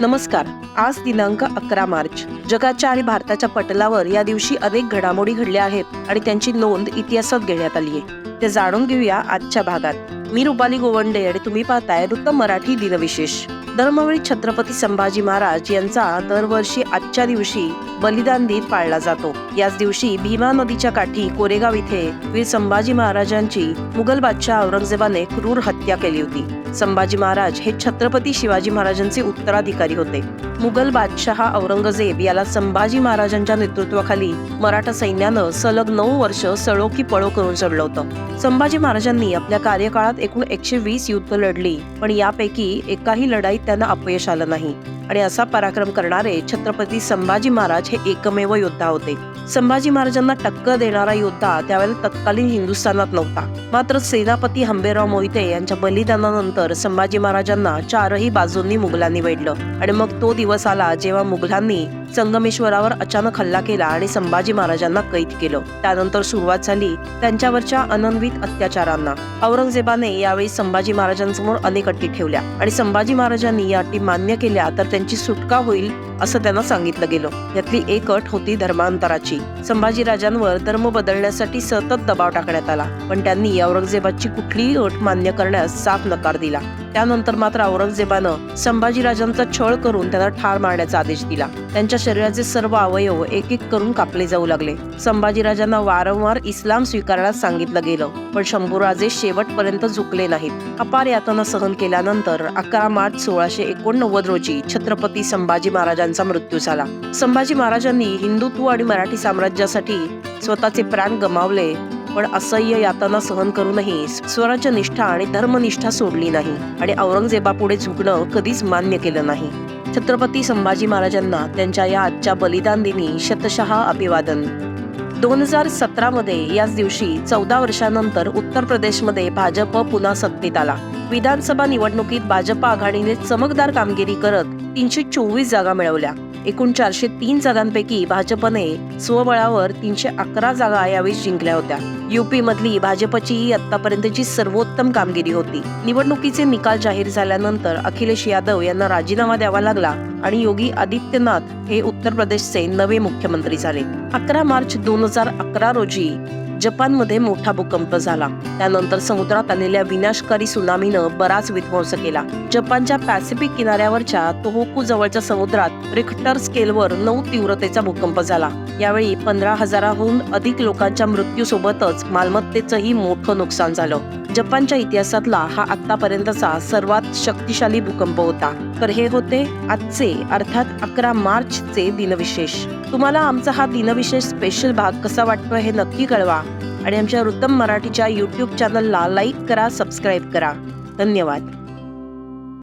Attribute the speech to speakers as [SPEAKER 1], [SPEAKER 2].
[SPEAKER 1] नमस्कार. आज दिनांक 11 मार्च. जगाच्या आणि भारताच्या पटलावर या दिवशी अनेक घडामोडी घडल्या आहेत आणि त्यांची नोंद इतिहासात घेण्यात आली आहे. ते जाणून घेऊया आजच्या भागात. मी रुपाली गोवंडे आणि तुम्ही पाहताय वृत्त मराठी दिनविशेष. धर्मवीर छत्रपती संभाजी महाराज यांचा दरवर्षी आजच्या दिवशी बलिदान दिन पाळला जातो. याच दिवशी भीमा नदीच्या काठी कोरेगाव इथे वीर संभाजी महाराजांची मुघल बादशाह औरंगजेबाने क्रूर हत्या केली होती. संभाजी महाराज हे छत्रपती शिवाजी महाराजांचे उत्तराधिकारी होते. मुघल बादशाह औरंगजेब याला संभाजी महाराजांच्या नेतृत्वाखाली मराठा सैन्यानं सलग 9 वर्ष सळो की पळो करून सोडलं होतं. संभाजी महाराजांनी आपल्या कार्यकाळात एकूण 120 युद्ध लढली, पण यापैकी एकाही लढाईत त्यांना अपयश आलं नाही आणि असा पराक्रम करणारे छत्रपती संभाजी महाराज हे एकमेव योद्धा होते. संभाजी महाराजांना टक्कर देणारा योद्धा त्यावेळेला तत्कालीन हिंदुस्थानात नव्हता. मात्र सेनापती हंबीरराव मोहिते यांच्या बलिदानानंतर संभाजी महाराजांना चारही बाजूंनी मुघलांनी वेढलं आणि मग तो दिवस आला जेव्हा मुघलांनी संगमेश्वरावर अचानक हल्ला केला आणि संभाजी महाराजांना कैद केलं. त्यानंतर सुरुवात झाली त्यांच्यावरच्या अनन्वित अत्याचारांना. औरंगजेबाने यावेळी संभाजी महाराजांसमोर अनेक अटी ठेवल्या आणि संभाजी महाराजांनी या अटी मान्य केल्या तर त्यांची सुटका होईल असं त्यांना सांगितलं गेलं. यातली एक अट होती धर्मांतराची. संभाजी राजांवर धर्म बदलण्यासाठी सतत दबाव टाकण्यात आला, पण त्यांनी औरंगजेबाची कुठलीही अट मान्य करण्यास साफ नकार दिला. त्यानंतर मात्र औरंगजेबानं संभाजीराजांचा छळ करून त्यांना ठार मारण्याचा आदेश दिला. त्यांच्या शरीराचे सर्व अवयव एक एक करून कापले जाऊ लागले. संभाजीराजांना वारंवार इस्लाम स्वीकारण्यास सांगितलं गेलं, पण शंभूराजे शेवटपर्यंत झुकले नाहीत. अपार यातना सहन केल्यानंतर 11 मार्च 1689 रोजी छत्रपती संभाजी महाराजांचा मृत्यू झाला. संभाजी महाराजांनी हिंदुत्व आणि मराठी साम्राज्यासाठी स्वतःचे प्राण गमावले, पण असह्य यातना सहन करूनही स्वराज्य निष्ठा आणि धर्मनिष्ठा सोडली नाही आणि औरंगजेबापुढे झुकणं कधीच मान्य केलं नाही. छत्रपती संभाजी महाराजांना त्यांच्या या आजच्या बलिदान दिनी शतशः अभिवादन. 2017 मध्ये याच दिवशी 14 वर्षांनंतर उत्तर प्रदेशमध्ये भाजप पुन्हा सत्तेत आला. विधानसभा निवडणुकीत भाजप आघाडीने चमकदार कामगिरी करत 324 जागा मिळवल्या. एकूण 403 जागांपैकी भाजपने स्वबळावर 311 जागा यावेळी जिंकल्या होत्या. यूपी मधली भाजपची ही आतापर्यंतची सर्वोत्तम कामगिरी होती. निवडणुकीचे निकाल जाहीर झाल्यानंतर अखिलेश यादव यांना राजीनामा द्यावा लागला आणि योगी आदित्यनाथ हे उत्तर प्रदेशचे नवे मुख्यमंत्री झाले. 11 मार्च 2011 रोजी जपानमध्ये मोठा भूकंप झाला. त्यानंतर समुद्रात आलेल्या विनाशकारी सुनामीनं बराच विध्वंस केला. जपानच्या पॅसिफिक किनाऱ्यावरच्या तोहोकू जवळच्या समुद्रात रिक्टर स्केलवर 9 तीव्रतेचा भूकंप झाला. यावेळी 15,000हून अधिक लोकांच्या मृत्यूसोबतच मालमत्तेचंही मोठं नुकसान झालं. जपानच्या इतिहासातला हा आतापर्यंतचा सर्वात शक्तिशाली भूकंप होता. तर हे होते आजचे अर्थात 11 मार्चचे दिनविशेष. तुम्हाला आमचा हा दिनविशेष स्पेशल भाग कसा वाटतोय हे नक्की कळवा आणि आमच्या वृत्तम मराठीच्या YouTube चॅनलला लाईक करा, सबस्क्राईब करा. धन्यवाद.